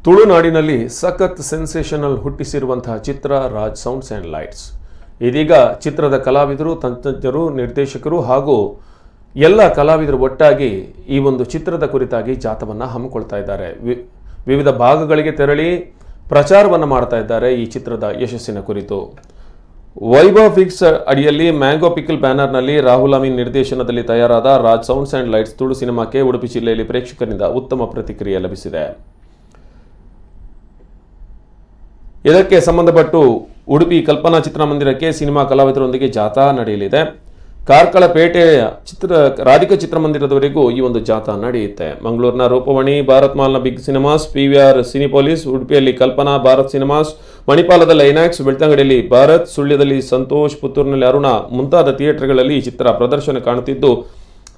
ತುಳುನಾಡಿನಲ್ಲಿ ಸಖತ್ ಸೆನ್ಸೇಷನಲ್ ಹುಟ್ಟಿಸಿರುವಂತಹ ಚಿತ್ರ ರಾಜ್ ಸೌಂಡ್ಸ್ ಆ್ಯಂಡ್ ಲೈಟ್ಸ್. ಇದೀಗ ಚಿತ್ರದ ಕಲಾವಿದರು, ತಂತ್ರಜ್ಞರು, ನಿರ್ದೇಶಕರು ಹಾಗೂ ಎಲ್ಲ ಕಲಾವಿದರು ಒಟ್ಟಾಗಿ ಈ ಒಂದು ಚಿತ್ರದ ಕುರಿತಾಗಿ ಜಾಥವನ್ನು ಹಮ್ಮಿಕೊಳ್ತಾ ಇದ್ದಾರೆ. ವಿವಿಧ ಭಾಗಗಳಿಗೆ ತೆರಳಿ ಪ್ರಚಾರವನ್ನು ಮಾಡ್ತಾ ಇದ್ದಾರೆ ಈ ಚಿತ್ರದ ಯಶಸ್ಸಿನ ಕುರಿತು. ವೈಭವ್ ಫಿಕ್ಸ್ ಅಡಿಯಲ್ಲಿ ಮ್ಯಾಂಗೋ ಪಿಕಲ್ ಬ್ಯಾನರ್ನಲ್ಲಿ ರಾಹುಲ್ ಅಮೀನ್ ನಿರ್ದೇಶನದಲ್ಲಿ ತಯಾರಾದ Raj sounds and lights Tulu ಸಿನಿಮಾಕ್ಕೆ ಉಡುಪಿ ಜಿಲ್ಲೆಯಲ್ಲಿ ಪ್ರೇಕ್ಷಕರಿಂದ ಉತ್ತಮ ಪ್ರತಿಕ್ರಿಯೆ ಲಭಿಸಿದೆ. ಇದಕ್ಕೆ ಸಂಬಂಧಪಟ್ಟು ಉಡುಪಿ ಕಲ್ಪನಾ ಚಿತ್ರಮಂದಿರಕ್ಕೆ ಸಿನಿಮಾ ಕಲಾವಿದರೊಂದಿಗೆ ಜಾಥಾ ನಡೆಯಲಿದೆ. ಕಾರ್ಕಳಪೇಟೆಯ ರಾಧಿಕಾ ಚಿತ್ರಮಂದಿರದವರೆಗೂ ಈ ಒಂದು ಜಾಥಾ ನಡೆಯುತ್ತೆ. ಮಂಗಳೂರಿನ ರೂಪವಾಣಿ, ಭಾರತ್ ಮಾಲ್ನ ಬಿಗ್ ಸಿನಿಮಾಸ್, PVR ಸಿನಿಪೋಲಿಸ್, ಉಡುಪಿಯಲ್ಲಿ ಕಲ್ಪನಾ, ಭಾರತ್ ಸಿನಿಮಾಸ್, ಮಣಿಪಾಲದಲ್ಲಿ ಐನಾಕ್ಸ್, ಬೆಳ್ತಂಗಡಿಯಲ್ಲಿ ಭಾರತ್, ಸುಳ್ಯದಲ್ಲಿ ಸಂತೋಷ್, ಪುತ್ತೂರಿನಲ್ಲಿ ಅರುಣ ಮುಂತಾದ ಥಿಯೇಟರ್ಗಳಲ್ಲಿ ಈ ಚಿತ್ರ ಪ್ರದರ್ಶನ ಕಾಣುತ್ತಿದ್ದು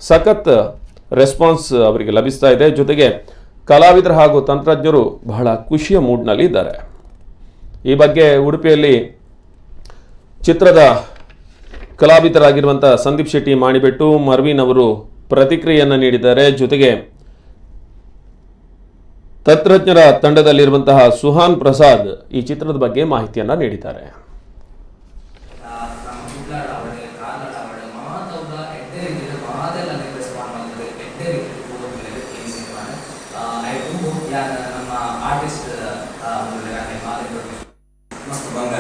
ಸಖತ್ ರೆಸ್ಪಾನ್ಸ್ ಅವರಿಗೆ ಲಭಿಸ್ತಾ ಇದೆ. ಜೊತೆಗೆ ಕಲಾವಿದರು ಹಾಗೂ ತಂತ್ರಜ್ಞರು ಬಹಳ ಖುಷಿಯ ಮೂಡ್ನಲ್ಲಿ ಇದ್ದಾರೆ. ಈ ಬಗ್ಗೆ ಉಡುಪಿಯಲ್ಲಿ ಚಿತ್ರದ ಕಲಾವಿದರಾಗಿರುವಂಥ ಸಂದೀಪ್ ಶೆಟ್ಟಿ ಮಾಣಿಬೆಟ್ಟು, ಮರ್ವಿನ್ ಅವರು ಪ್ರತಿಕ್ರಿಯೆಯನ್ನು ನೀಡಿದ್ದಾರೆ. ಜೊತೆಗೆ ತಂತ್ರಜ್ಞರ ತಂಡದಲ್ಲಿರುವಂತಹ ಸುಹಾನ್ ಪ್ರಸಾದ್ ಈ ಚಿತ್ರದ ಬಗ್ಗೆ ಮಾಹಿತಿಯನ್ನು ನೀಡಿದ್ದಾರೆ. मस्त बंगा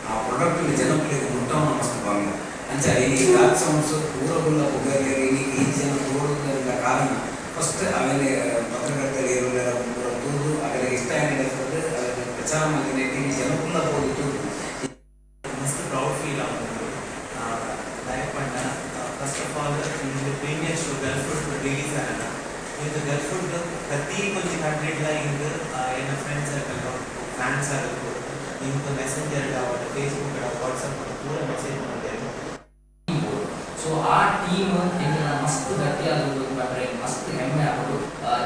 आ प्रोडक्ट जनप्रिय मुट्टवन्न मस्त बंगा अंच ई राज सौंड्स ಊರಗುಲ್ಲ ಪುಗರ್ಲೆ ಈ ಜನ ತೋಡುವುದರಿಂದ ಕಾರಣ ಫಸ್ಟ್ ಆಮೇಲೆ ಪತ್ರಕರ್ತರಿಗೆ ತೋದು ಅವರಿಗೆ ಇಷ್ಟ ಏನಿರ್ತದೆ ಅದನ್ನು ಪ್ರಚಾರ ಮಾಡಿದ್ರೆ ಈ ಜನಕ್ಕುಲ್ಲ ಹೋಗಿತ್ತು ಮಸ್ತ್ ಪ್ರೌಡ್ ಫೀಲ್ ಆಗುತ್ತೆ. ಲೈಕ್ ಪಂಡ ಫಸ್ಟ್ ಆಫ್ ಆಲ್ ಇದು ಪ್ರೀಮಿಯರ್ ಶೋ ಗಲ್ಫುಡ್ ರಿಲೀಸ್ ಆಗಿದೆ. ಇದು ಗಲ್ಫುಡ್ ಪ್ರತಿ ಕೊಂಚ ಕಂಟ್ರೀಡ್ಲ ಇದು ಏನ ಫ್ರೆಂಡ್ಸ್ ಸರ್ಕಲ್ ಫ್ಯಾನ್ಸ್ ಸರ್ಕಲ್ इनको मैसेंजर और फेसबुक और व्हाट्सएप पर पूरा मैसेज ಮಾಡ್ತಾರೆ. ಸೊ ಆ ಟೀಮ್ ಎಂಜಿನ ಮಸ್ತ್ ಗಟ್ಟಿಯಾಗುವುದು ಬಂದ್ರೆ ಮಸ್ತ್ ಹೆಮ್ಮೆ ಆಗೋದು.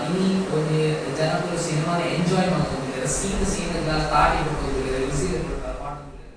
ಇನಿ ಒಂದು ಜನಗಳು ಸಿನಿಮಾನ ಎಂಜಾಯ್ ಮಾಡೋದು, ಸೀನ್ ಸ್ಟಾರ್ಟ್ ಇಟ್ಕೊಂಡು